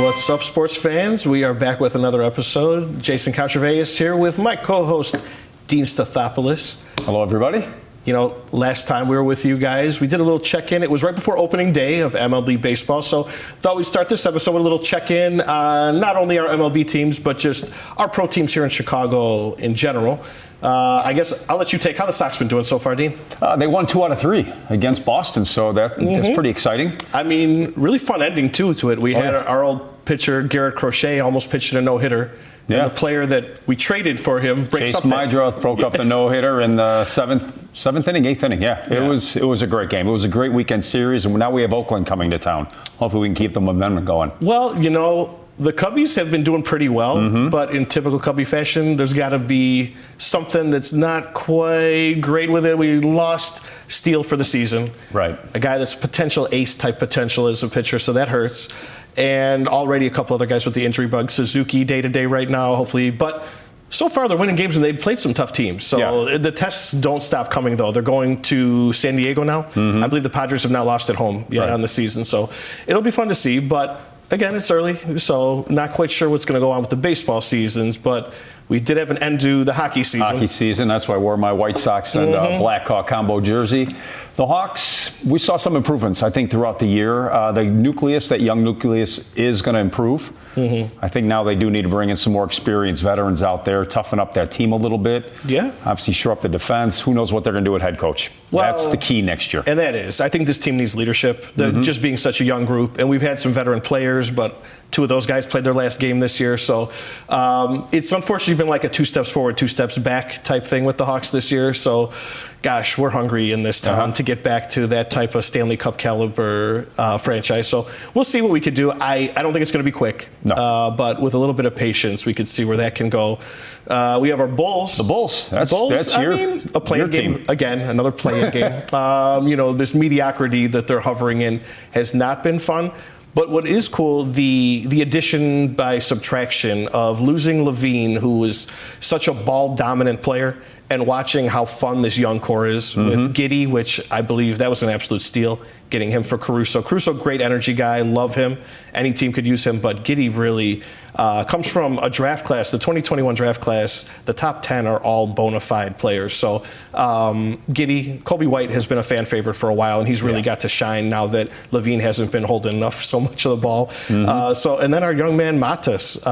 What's up, sports fans? We are back with another episode. Jason Contraveos here with my co-host, Dean Stathopoulos. Hello, everybody. You know, last time we were with you guys, we did a little check-in. It was right before opening day of MLB baseball, so thought we'd start this episode with a little check-in on not only our MLB teams, but just our pro teams here in Chicago in general. I guess I'll let you take how the Sox been doing so far, Dean. They won 2 out of 3 against Boston, so that's pretty exciting. I mean, really fun ending, too, to it. We had our old pitcher, Garrett Crochet, almost pitched in a no-hitter. Yeah. And the player that we traded for him breaks Chase up Mydra broke up the no-hitter in the seventh inning, 8th inning. Yeah, it was a great game. It was a great weekend series, and now we have Oakland coming to town. Hopefully we can keep the momentum going. Well, you know, the Cubbies have been doing pretty well, but in typical Cubby fashion, there's got to be something that's not quite great with it. We lost Steele for the season. Right. A guy that's potential ace-type potential as a pitcher, so that hurts. And already a couple other guys with the injury bug. Suzuki day-to-day right now, hopefully. But so far they're winning games, and they've played some tough teams. So the tests don't stop coming, though. They're going to San Diego now. I believe the Padres have not lost at home yet on the season. So it'll be fun to see. But again, it's early, so not quite sure what's going to go on with the baseball seasons, but we did have an end to the hockey season. That's why I wore my White Sox and Blackhawk combo jersey. The Hawks, we saw some improvements, I think, throughout the year. The nucleus, that young nucleus, is going to improve. I think now they do need to bring in some more experienced veterans out there, toughen up that team a little bit. Yeah. Obviously, shore up the defense. Who knows what they're going to do at head coach? Well, that's the key next year. And that is. I think this team needs leadership, just being such a young group. And we've had some veteran players, but 2 of those guys played their last game this year. So it's unfortunately been like a 2 steps forward, 2 steps back type thing with the Hawks this year. So, gosh, we're hungry in this town to get back to that type of Stanley Cup caliber franchise. So we'll see what we could do. I don't think it's going to be quick. No. But with a little bit of patience, we could see where that can go. We have our Bulls. The Bulls. That's a playing game. Again, another playing game. You know, this mediocrity that they're hovering in has not been fun. But what is cool, the addition by subtraction of losing Levine, who was such a ball-dominant player, and watching how fun this young core is with Giddy, which I believe that was an absolute steal, getting him for Caruso. Caruso, great energy guy, love him. Any team could use him, but Giddy really comes from a draft class, the 2021 draft class. The top 10 are all bona fide players. So Giddy, Kobe White has been a fan favorite for a while, and he's really got to shine now that Levine hasn't been holding up so much of the ball. And then our young man Matas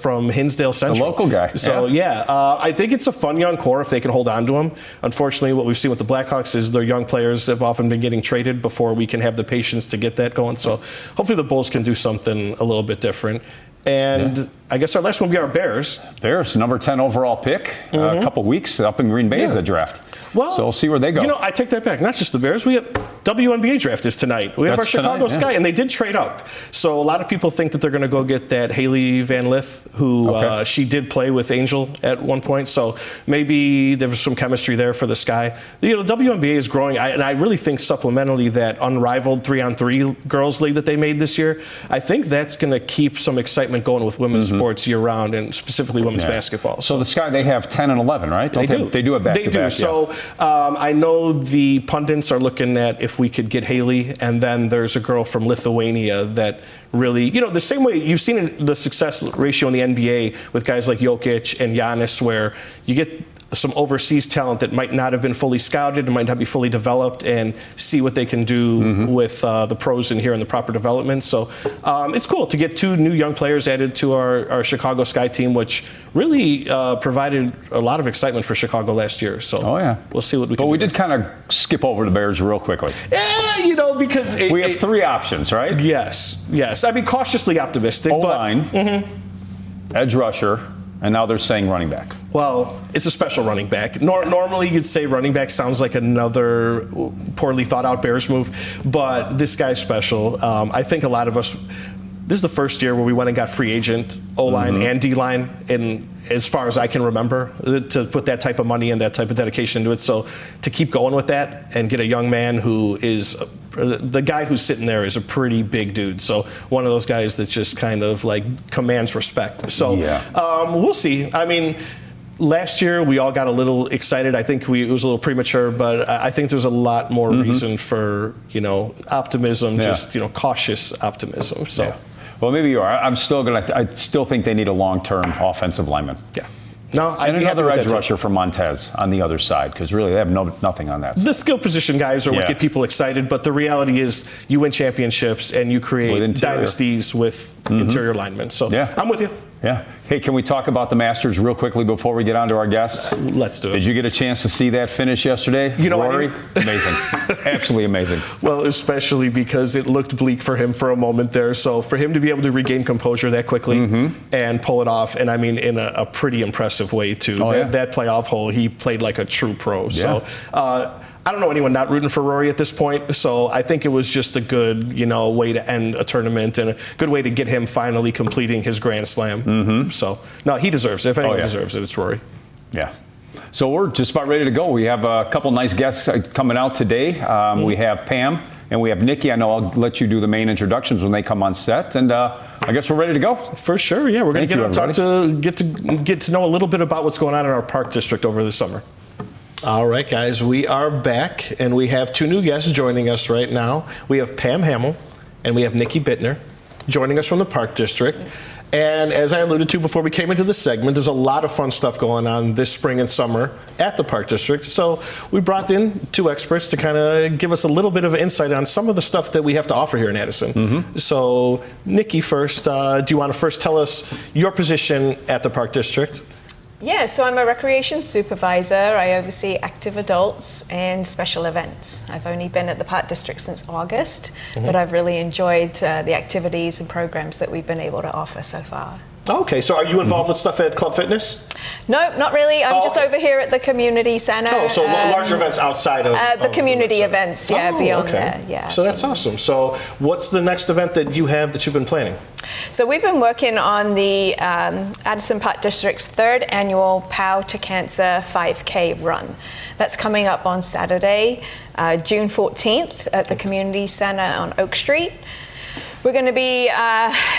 from Hinsdale Central. The local guy. So I think it's a fun young core if they can hold on to him. Unfortunately, what we've seen with the Blackhawks is their young players have often been getting traded before we can have the patience to get that going. So hopefully the Bulls can do something a little bit different. And I guess our last one will be our Bears. Bears, number 10 overall pick. A couple weeks up in Green Bay is the draft. Well, so we'll see where they go. You know, I take that back. Not just the Bears. We have WNBA draft is tonight. We have our Chicago Sky, and they did trade up. So a lot of people think that they're going to go get that Haley Van Lith, who she did play with Angel at one point. So maybe there was some chemistry there for the Sky. You know, the WNBA is growing, and I really think supplementally that unrivaled 3-on-3 girls league that they made this year, I think that's going to keep some excitement going with women's sports year-round, and specifically women's basketball. So the Sky, they have 10 and 11, right? They do. They do have back-to-back. They do. So I know the pundits are looking at if we could get Haley, and then there's a girl from Lithuania that really, you know, the same way you've seen the success ratio in the NBA with guys like Jokic and Giannis, where you get some overseas talent that might not have been fully scouted and might not be fully developed, and see what they can do with the pros in here and the proper development. So it's cool to get 2 new young players added to our Chicago Sky team, which really provided a lot of excitement for Chicago last year. So we'll see what we can do. But we did kind of skip over the Bears real quickly. Yeah, you know, because we have 3 options, right? Yes. I mean, cautiously optimistic. O-line, edge rusher, and now they're saying running back. Well, it's a special running back. Normally, you'd say running back sounds like another poorly thought out Bears move, but this guy's special. I think a lot of us, this is the first year where we went and got free agent O-line and D-line, and as far as I can remember, to put that type of money and that type of dedication into it. So to keep going with that and get a young man who is the guy who's sitting there is a pretty big dude. So one of those guys that just kind of like commands respect. So we'll see. I mean, last year we all got a little excited. I think it was a little premature, but I think there's a lot more reason for, optimism, just, cautious optimism. So. Well, maybe you are. I still think they need a long-term offensive lineman. Yeah. No, and another edge rusher for Montez on the other side, because really they have nothing on that side. The skill position guys are what get people excited, but the reality is you win championships and you create dynasties with interior linemen. So I'm with you. Yeah. Hey, can we talk about the Masters real quickly before we get on to our guests? Let's do it. Did you get a chance to see that finish yesterday? You know, Rory? Amazing. Absolutely amazing. Well, especially because it looked bleak for him for a moment there. So for him to be able to regain composure that quickly and pull it off, and I mean in a pretty impressive way too. That playoff hole, he played like a true pro. So I don't know anyone not rooting for Rory at this point, so I think it was just a good, way to end a tournament and a good way to get him finally completing his Grand Slam. So, no, he deserves it. If anyone deserves it, it's Rory. Yeah. So we're just about ready to go. We have a couple nice guests coming out today. We have Pam and we have Nikki. I know I'll let you do the main introductions when they come on set, and I guess we're ready to go. For sure, yeah. We're going to get to know a little bit about what's going on in our park district over the summer. All right, guys, we are back, and we have two new guests joining us right now. We have Pam Hamill, and we have Nikki Bittner joining us from the Park District. And as I alluded to before we came into this segment, there's a lot of fun stuff going on this spring and summer at the Park District. So we brought in two experts to kind of give us a little bit of insight on some of the stuff that we have to offer here in Addison. So, Nikki, first, do you want to first tell us your position at the Park District? Yeah, so I'm a recreation supervisor. I oversee active adults and special events. I've only been at the Park District since August, but I've really enjoyed the activities and programs that we've been able to offer so far. Okay, so are you involved with stuff at Club Fitness? No, not really. I'm just over here at the community center. Oh, so larger events outside of the community events, beyond there. Yeah. So that's awesome. So what's the next event that you have that you've been planning? So we've been working on the Addison Park District's 3rd annual POW to Cancer 5K run. That's coming up on Saturday, June 14th at the community center on Oak Street. We're going to be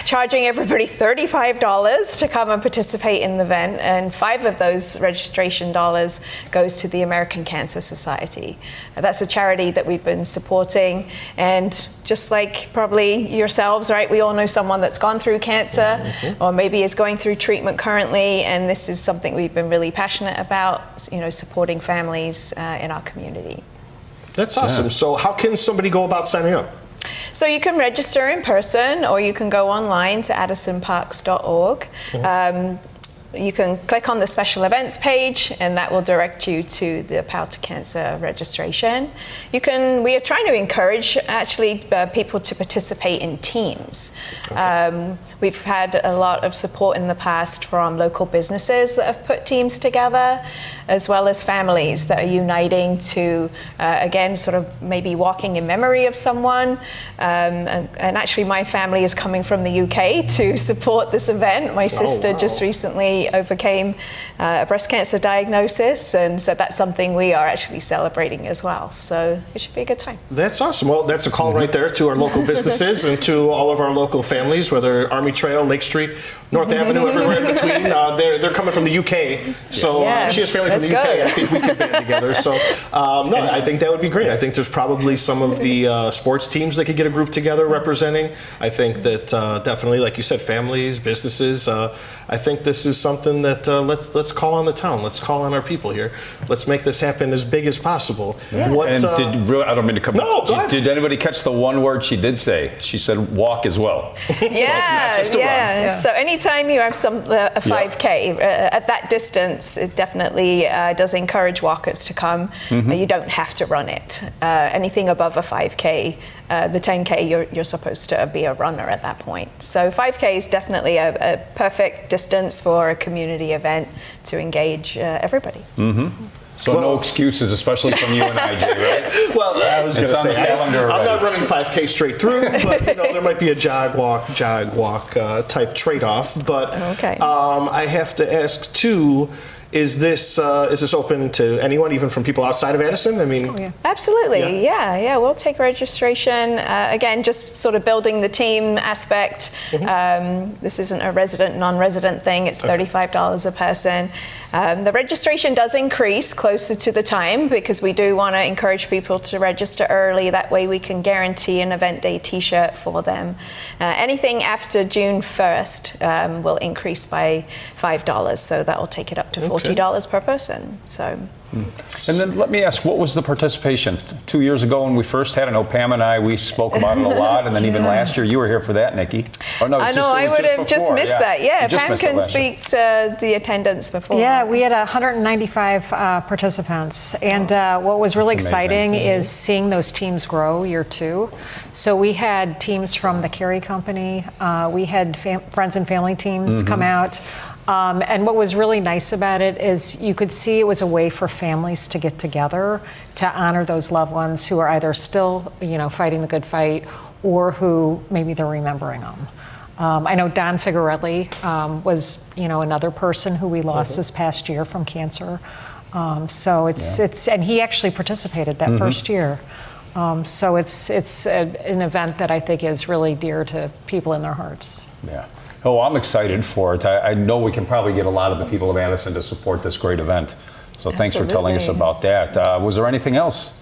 charging everybody $35 to come and participate in the event, and 5 of those registration dollars goes to the American Cancer Society. That's a charity that we've been supporting, and just like probably yourselves, right, we all know someone that's gone through cancer or maybe is going through treatment currently, and this is something we've been really passionate about, supporting families in our community. That's awesome. Yeah. So how can somebody go about signing up? So you can register in person, or you can go online to addisonparks.org. You can click on the special events page, and that will direct you to the POW to Cancer registration. We are trying to encourage actually people to participate in teams. We've had a lot of support in the past from local businesses that have put teams together, as well as families that are uniting to, again, sort of maybe walking in memory of someone. And actually my family is coming from the UK to support this event. My sister just recently overcame a breast cancer diagnosis, and so that's something we are actually celebrating as well. So it should be a good time. That's awesome. Well, that's a call right there to our local businesses and to all of our local families, whether Army Trail, Lake Street, North Avenue, everywhere in between. They're coming from the UK, so if she has family from the UK, I think we could band together. So no, I think that would be great. I think there's probably some of the sports teams that could get a group together representing. I think that definitely, like you said, families, businesses. I think this is something that let's call on the town. Let's call on our people here. Let's make this happen as big as possible. Yeah. I don't mean to come. No, go ahead. Did anybody catch the one word she did say? She said walk as well. Yeah. So anytime you have a 5K at that distance, it definitely does encourage walkers to come. You don't have to run it. Anything above a 5K. The 10K, you're supposed to be a runner at that point. So 5K is definitely a perfect distance for a community event to engage everybody. So no excuses, especially from you and I, Jay, right? Well, I was going to say, I'm not running 5K straight through, but there might be a jog walk type trade-off. But I have to ask too, Is this open to anyone, even from people outside of Addison? I mean, Absolutely, yeah. We'll take registration. Again, just sort of building the team aspect. This isn't a resident, non-resident thing. It's $35 a person. The registration does increase closer to the time because we do want to encourage people to register early. That way we can guarantee an event day t-shirt for them. Anything after June 1st will increase by $5, so that will take it up to $40 per person. So. And then let me ask, what was the participation? 2 years ago when we first had it, I know Pam and I, we spoke about it a lot, and then even last year, you were here for that, Nikki. Oh, no, I would have just missed that. Yeah, Pam can speak to the attendance before. Yeah, we had 195 participants, and what was really exciting is seeing those teams grow year 2. So we had teams from the Carey Company, we had friends and family teams come out. And what was really nice about it is you could see it was a way for families to get together to honor those loved ones who are either still, fighting the good fight or who maybe they're remembering them. I know Don Figarelli was, another person who we lost this past year from cancer. So it's and he actually participated that first year. So it's an event that I think is really dear to people in their hearts. Yeah. Oh, I'm excited for it. I know we can probably get a lot of the people of Addison to support this great event. So thanks for telling us about that. Was there anything else?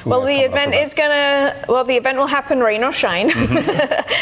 Well, the event will happen rain or shine.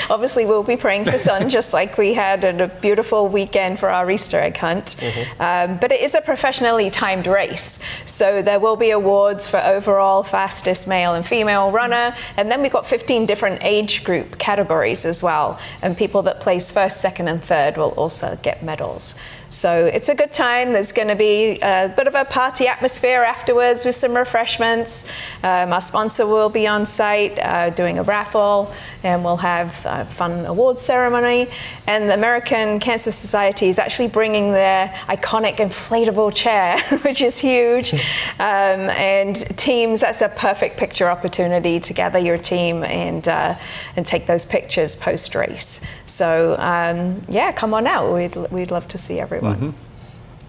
Obviously, we'll be praying for sun, just like we had a beautiful weekend for our Easter egg hunt. But it is a professionally timed race. So there will be awards for overall fastest male and female runner. And then we've got 15 different age group categories as well. And people that place first, second, and third will also get medals. So it's a good time. There's going to be a bit of a party atmosphere afterwards with some refreshments. Our sponsor will be on site doing a raffle, and we'll have a fun awards ceremony. And the American Cancer Society is actually bringing their iconic inflatable chair, which is huge. And teams, that's a perfect picture opportunity to gather your team and take those pictures post-race. So come on out. We'd love to see everyone.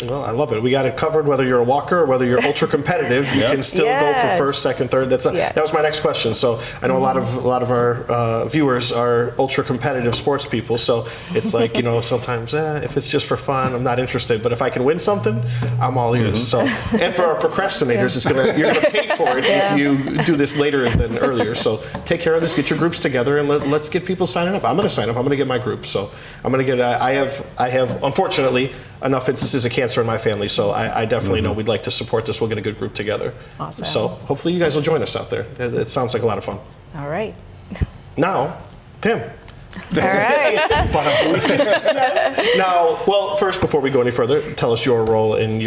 Well, I love it. We got it covered. Whether you're a walker or whether you're ultra competitive, you can still go for first, second, third. That was my next question. So I know a lot of our viewers are ultra competitive sports people. So it's like sometimes if it's just for fun, I'm not interested. But if I can win something, I'm all ears. So and for our procrastinators, you're gonna pay for it if you do this later than earlier. So take care of this. Get your groups together and let's get people signing up. I'm gonna sign up. I'm gonna get my group. So I'm gonna get. I have unfortunately enough instances of cancer in my family, so I definitely know we'd like to support this. We'll get a good group together. Awesome. So hopefully you guys will join us out there. It sounds like a lot of fun. All right. Now, Pam. All right. Now, well, first, before we go any further, tell us your role in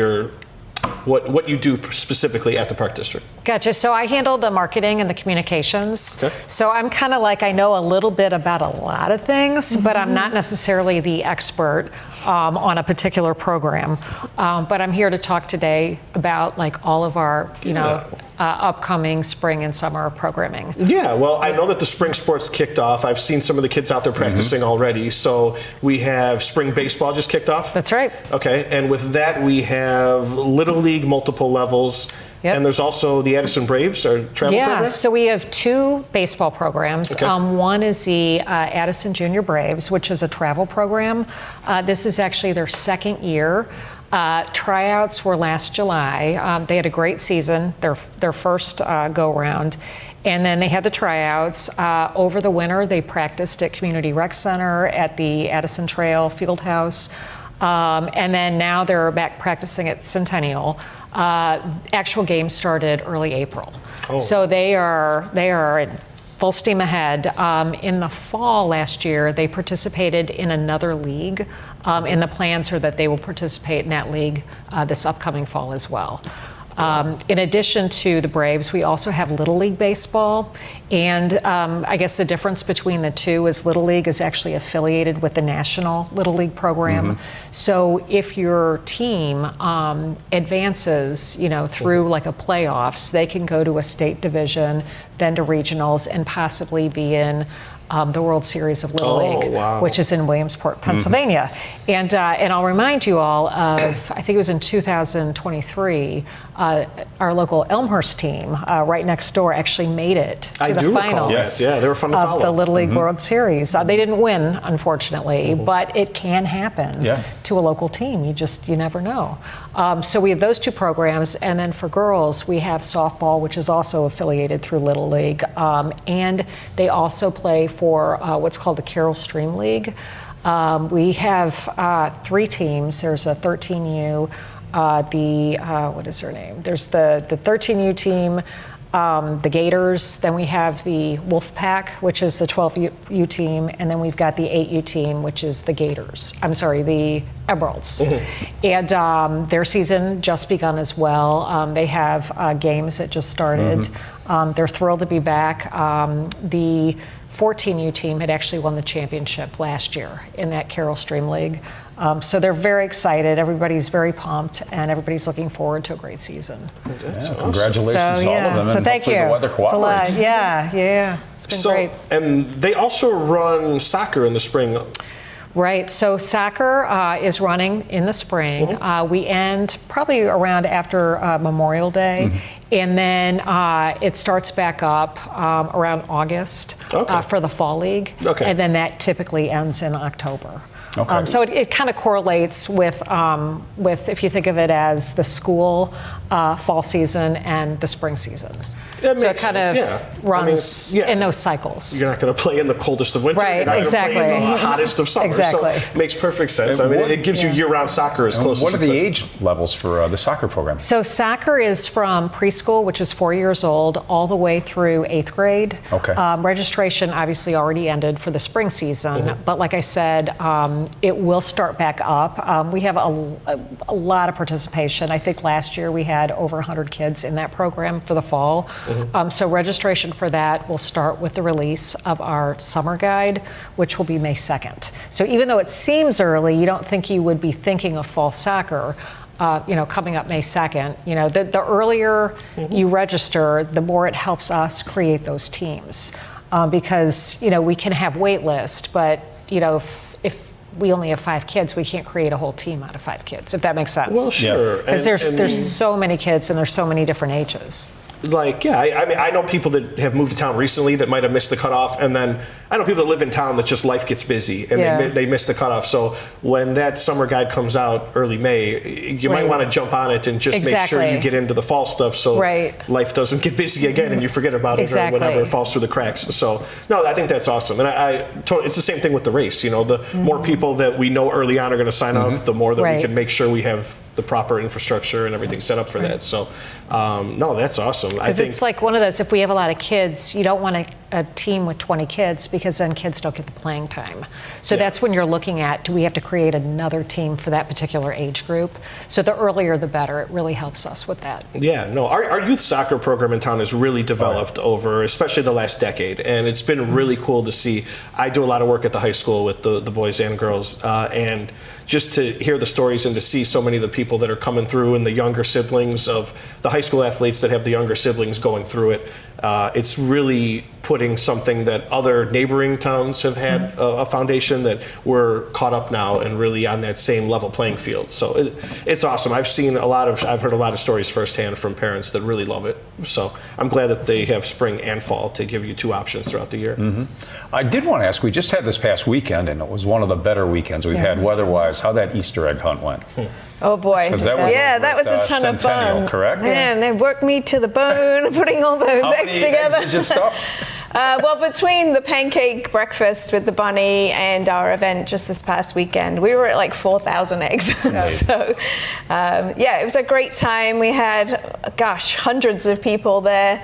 what you do specifically at the Park District. Gotcha. So I handle the marketing and the communications. Okay. So I'm kind of like, I know a little bit about a lot of things, but I'm not necessarily the expert on a particular program. But I'm here to talk today about like all of our, upcoming spring and summer programming. Yeah, well, I know that the spring sports kicked off. I've seen some of the kids out there practicing already. So we have spring baseball just kicked off. That's right. Okay, and with that we have Little League multiple levels. Yep. And there's also the Addison Braves, our travel program? Yeah, so we have 2 baseball programs. Okay. One is the Addison Junior Braves, which is a travel program. This is actually their 2nd year. Tryouts were last July. They had a great season, their first go-round. And then they had the tryouts. Over the winter, they practiced at Community Rec Center, at the Addison Trail Field House. And then now they're back practicing at Centennial. Actual games started early April. Oh. So they are in full steam ahead. In the fall last year, they participated in another league, and the plans are that they will participate in that league this upcoming fall as well. In addition to the Braves, we also have Little League Baseball. And I guess the difference between the two is Little League is actually affiliated with the National Little League program. So if your team advances, through like a playoffs, they can go to a state division, then to regionals, and possibly be in the World Series of Little League, wow. which is in Williamsport, Pennsylvania. And I'll remind you all of, I think it was in 2023, our local Elmhurst team right next door actually made it to the finals. Yes, yeah, they were fun to follow. Of the Little League World Series. They didn't win, unfortunately, but it can happen to a local team. You never know. So we have those two programs, and then for girls, we have softball, which is also affiliated through Little League, and they also play for what's called the Carroll Stream League. We have 3 teams. There's a 13U, what is her name? There's the 13U team, the Gators, then we have the Wolf Pack, which is the 12U team, and then we've got the 8U team, which is the Gators. I'm sorry, the Emeralds. And their season just begun as well. They have games that just started. They're thrilled to be back. The 14U team had actually won the championship last year in that Carroll Stream League. So they're very excited. Everybody's very pumped, and everybody's looking forward to a great season. Congratulations to all of them. So and thank you. The weather cooperates. It's a lot. Yeah. It's been great. And they also run soccer in the spring. Right. So soccer is running in the spring. We end probably around after Memorial Day. And then it starts back up around August for the Fall League. And then that typically ends in October. So it kind of correlates with if you think of it as the school fall season and the spring season. So it kind of runs in those cycles. You're not going to play in the coldest of winter. Right, You're not exactly. going to play in the hottest of summer. Exactly. So it makes perfect sense. I mean, it gives you year-round soccer as close as you What are the age levels for the soccer program? So soccer is from preschool, which is 4 years old, all the way through 8th grade. Registration obviously already ended for the spring season, but like I said, it will start back up. We have a lot of participation. I think last year we had over 100 kids in that program for the fall. So registration for that will start with the release of our summer guide, which will be May 2nd. So even though it seems early, you don't think you would be thinking of fall soccer, coming up May 2nd. The earlier you register, the more it helps us create those teams. Because, we can have wait list, but, if we only have 5 kids, we can't create a whole team out of 5 kids, if that makes sense. Well, sure. Because there's so many kids and there's so many different ages. I mean, I know people that have moved to town recently that might have missed the cutoff, and then I know people that live in town that just life gets busy and they miss the cutoff. So when that summer guide comes out early May, you might want to jump on it and just make sure you get into the fall stuff so life doesn't get busy again and you forget about it or whenever it falls through the cracks. So no, I think that's awesome, and it's the same thing with the race. The more people that we know early on are going to sign up, the more that we can make sure we have the proper infrastructure and everything set up for that. So, no, that's awesome. I think it's like one of those, if we have a lot of kids, you don't want a team with 20 kids because then kids don't get the playing time. So that's when you're looking at, do we have to create another team for that particular age group? So the earlier the better. It really helps us with that. Yeah, no, our youth soccer program in town has really developed over, especially the last decade, and it's been really cool to see. I do a lot of work at the high school with the boys and girls, and just to hear the stories and to see so many of the people that are coming through and the younger siblings of the high school athletes that have the younger siblings going through it, it's really putting something that other neighboring towns have had a foundation that we're caught up now and really on that same level playing field. So it's awesome. I've heard a lot of stories firsthand from parents that really love it. So I'm glad that they have spring and fall to give you 2 options throughout the year. I did want to ask, we just had this past weekend and it was one of the better weekends we've had weather-wise, how that Easter egg hunt went. Oh boy. That was a ton of fun. Correct? Man, they worked me to the bone putting all those eggs together. Eggs did you stuff? Well, between the pancake breakfast with the bunny and our event just this past weekend, we were at like 4,000 eggs. So, it was a great time. We had, hundreds of people there.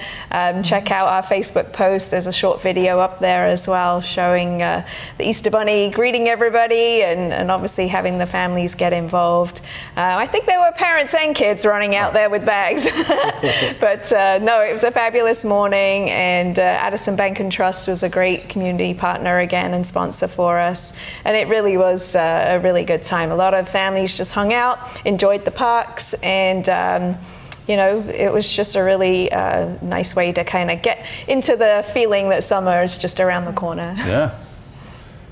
Check out our Facebook post. There's a short video up there as well showing the Easter Bunny greeting everybody and obviously having the families get involved. I think there were parents and kids running out there with bags. But no, it was a fabulous morning, and Addison Bank and Trust was a great community partner again and sponsor for us, and it really was a really good time. A lot of families just hung out, enjoyed the parks, and it was just a really nice way to kind of get into the feeling that summer is just around the corner. Yeah.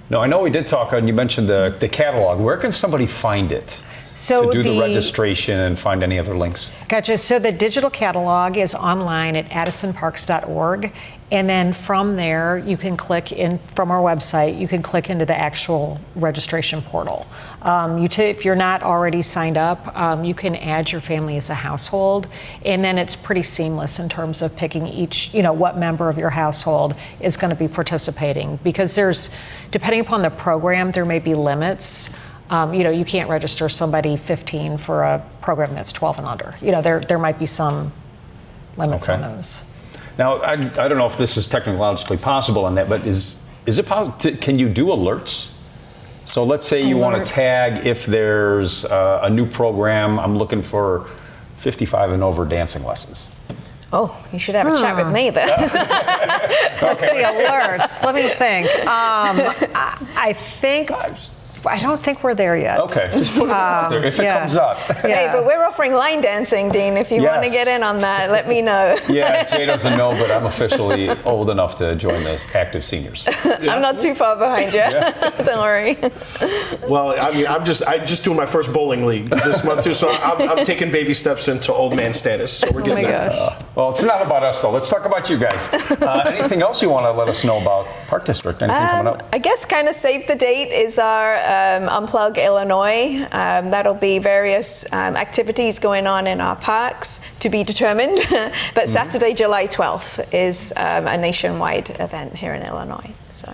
No, I know we did talk, and you mentioned the catalog. Where can somebody find it? So to do the registration and find any other links? Gotcha. So the digital catalog is online at addisonparks.org. And then from there, you can click in, from our website, you can click into the actual registration portal. If you're not already signed up, you can add your family as a household. And then it's pretty seamless in terms of picking each, what member of your household is going to be participating. Because depending upon the program, there may be limits. You can't register somebody 15 for a program that's 12 and under. There might be some limits on those. Now, I don't know if this is technologically possible on that, but is it possible? Can you do alerts? So let's say you want to tag if there's a new program. I'm looking for 55 and over dancing lessons. Oh, you should have a chat with me then. Let's see, alerts. Let me think. I don't think we're there yet. Okay, just put it out there if it comes up. Hey, but we're offering line dancing, Dean. If you want to get in on that, let me know. Yeah, Jay doesn't know, but I'm officially old enough to join the active seniors. I'm not too far behind you. Don't worry. Well, I mean, I'm just doing my first bowling league this month too, so I'm taking baby steps into old man status. So we're getting there. Gosh. Well, it's not about us though. Let's talk about you guys. Anything else you want to let us know about Park District? Anything coming up? I guess kind of save the date is our Unplug Illinois. That'll be various activities going on in our parks to be determined. But Saturday, July 12th is a nationwide event here in Illinois. So.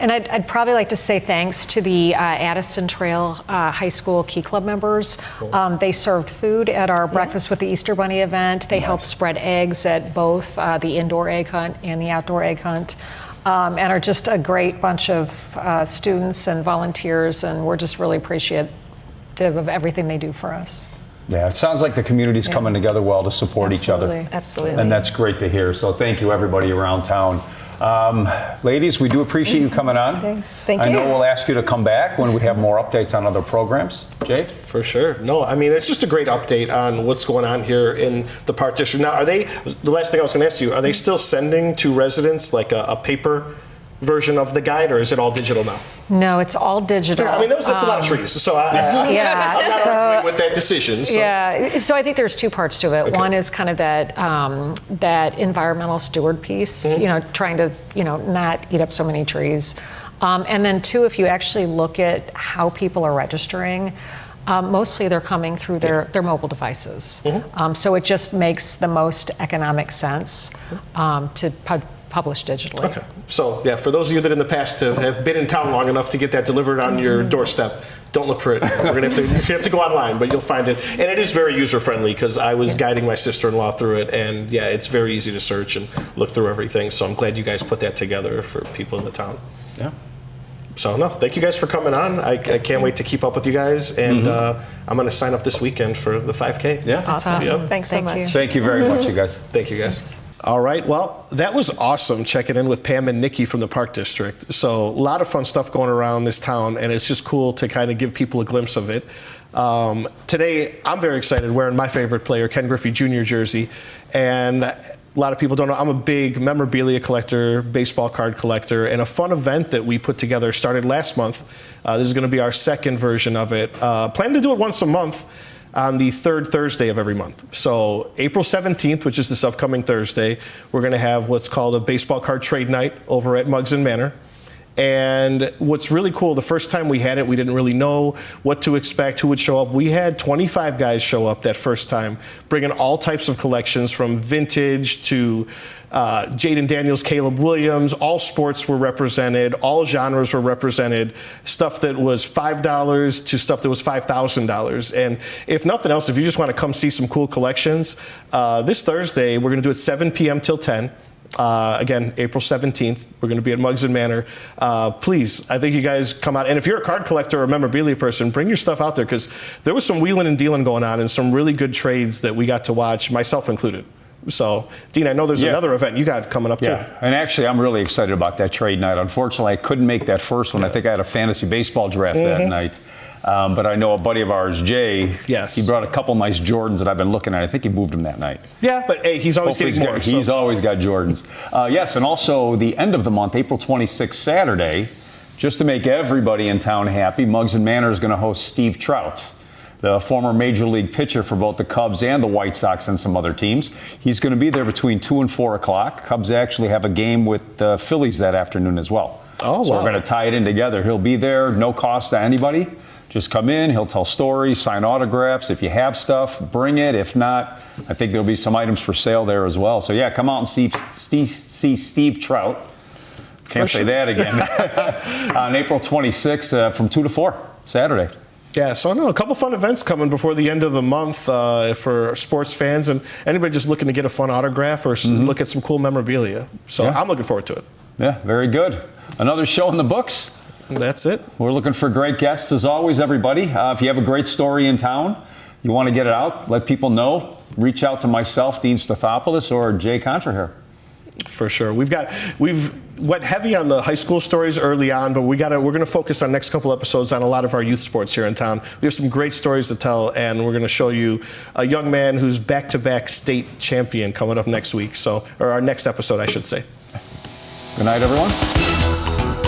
And I'd probably like to say thanks to the Addison Trail High School Key Club members. Cool. They served food at our Breakfast with the Easter Bunny event. They helped spread eggs at both the indoor egg hunt and the outdoor egg hunt. And are just a great bunch of students and volunteers, and we're just really appreciative of everything they do for us. Yeah, it sounds like the community's coming together well to support each other. Absolutely. And that's great to hear. So thank you, everybody around town. Ladies, we do appreciate you coming on. Thanks. Thank you. I know we'll ask you to come back when we have more updates on other programs. Jay? For sure. No, I mean, it's just a great update on what's going on here in the Park District. Now, the last thing I was going to ask you, are they still sending to residents like a paper version of the guide, or is it all digital now? No, it's all digital. Yeah, I mean, that's a lot of trees, so I'm not arguing with that decision. So. Yeah, so I think there's two parts to it. Okay. One is kind of that environmental steward piece, trying to, not eat up so many trees. And then two, if you actually look at how people are registering, mostly they're coming through their mobile devices. So it just makes the most economic sense to publish digitally. Okay. So, yeah, for those of you that in the past have been in town long enough to get that delivered on your doorstep, don't look for it. We're gonna have to go online, but you'll find it. And it is very user-friendly because I was guiding my sister-in-law through it, and yeah, it's very easy to search and look through everything. So I'm glad you guys put that together for people in the town. Yeah. So, no, thank you guys for coming on. I can't wait to keep up with you guys, and I'm going to sign up this weekend for the 5K. Yeah. Awesome. Yep. Thanks so much. Thank you very much, you guys. Thank you, guys. All right. Well, that was awesome checking in with Pam and Nikki from the Park District. So a lot of fun stuff going around this town, and it's just cool to kind of give people a glimpse of it. Today, I'm very excited wearing my favorite player, Ken Griffey Jr. jersey. And a lot of people don't know, I'm a big memorabilia collector, baseball card collector, and a fun event that we put together started last month. This is going to be our second version of it. Plan to do it once a month on the third Thursday of every month. So April 17th, which is this upcoming Thursday, we're going to have what's called a baseball card trade night over at Muggs and Manor. And what's really cool, the first time we had it, we didn't really know what to expect, who would show up. We had 25 guys show up that first time, bringing all types of collections from vintage to Jaden Daniels, Caleb Williams. All sports were represented, all genres were represented, stuff that was $5 to stuff that was $5,000. And if nothing else, if you just want to come see some cool collections, this Thursday, we're going to do it 7 p.m. till 10. Again, April 17th, we're going to be at Muggs and Manor. Please, I think you guys come out. And if you're a card collector or a memorabilia person, bring your stuff out there, because there was some wheeling and dealing going on and some really good trades that we got to watch, myself included. So, Dean, I know there's another event you got coming up too. Yeah, and actually I'm really excited about that trade night. Unfortunately, I couldn't make that first one. I think I had a fantasy baseball draft that night. But I know a buddy of ours, Jay, Yes. he brought a couple nice Jordans that I've been looking at. I think he moved them that night. Yeah, but hey, he's always Hopefully getting more. He's always got Jordans. Yes, and also the end of the month, April 26th, Saturday, just to make everybody in town happy, Mugs and Manor is going to host Steve Trout, the former Major League pitcher for both the Cubs and the White Sox and some other teams. He's going to be there between 2 and 4 o'clock. Cubs actually have a game with the Phillies that afternoon as well. Oh, so wow. we're going to tie it in together. He'll be there, no cost to anybody. Just come in, he'll tell stories, sign autographs. If you have stuff, bring it. If not, I think there'll be some items for sale there as well. So yeah, come out and see Steve Trout. Can't say that again. On April 26th from 2 to 4, Saturday. Yeah, so I know a couple fun events coming before the end of the month for sports fans and anybody just looking to get a fun autograph or look at some cool memorabilia. So I'm looking forward to it. Yeah, very good. Another show in the books. That's it. We're looking for great guests as always, everybody. If you have a great story in town, you want to get it out, let people know, reach out to myself, Dean Stathopoulos, or Jay Contraveos. For sure. We've went heavy on the high school stories early on, but we're going to focus on next couple episodes on a lot of our youth sports here in town. We have some great stories to tell, and we're going to show you a young man who's back-to-back state champion coming up next week. Or our next episode, I should say. Good night, everyone.